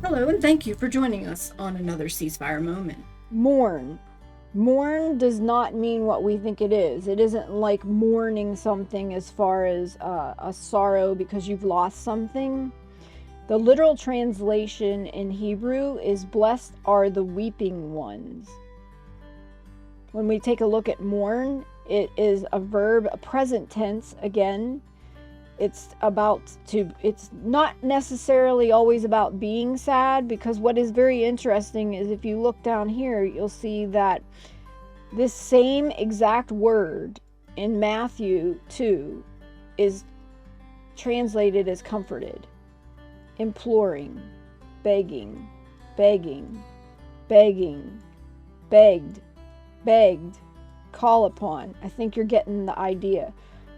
Hello, and thank you for joining us on another ceasefire moment. Mourn. Mourn does not mean what we think it is. It isn't like mourning something as far as a sorrow because you've lost something. The literal translation in Hebrew is blessed are the weeping ones. When we take a look at mourn, it is a verb, a present tense again. It's not necessarily always about being sad, because what is very interesting is if you look down here, you'll see that this same exact word in Matthew 2 is translated as comforted, imploring, begging, begging, begging, begged, call upon. I think you're getting the idea.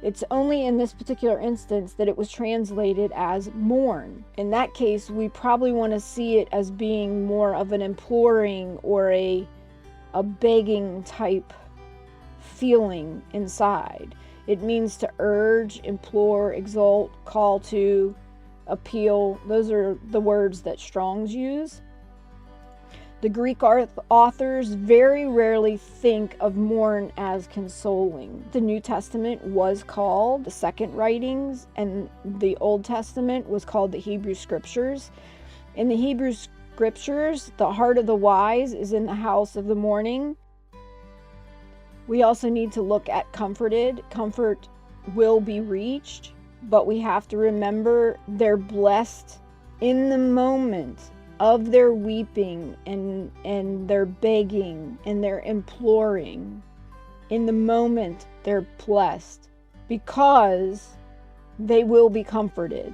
It's only in this particular instance that it was translated as mourn. In that case, we probably want to see it as being more of an imploring or a begging type feeling inside. It means to urge, implore, exalt, call to, appeal. Those are the words that Strong's use. The Greek authors very rarely think of mourn as consoling. The New Testament was called the second writings, and the Old Testament was called the Hebrew Scriptures. In the Hebrew Scriptures, the heart of the wise is in the house of the mourning. We also need to look at comforted. Comfort will be reached, but we have to remember they're blessed in the moment of their weeping and their begging and their imploring. In the moment, they're blessed because they will be comforted.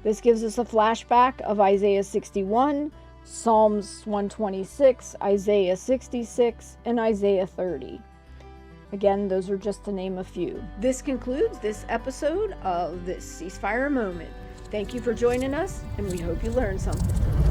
This gives us a flashback of Isaiah 61, Psalms 126, Isaiah 66, and Isaiah 30. Again, those are just to name a few. This concludes this episode of this ceasefire moment. Thank you for joining us, and we hope you learned something.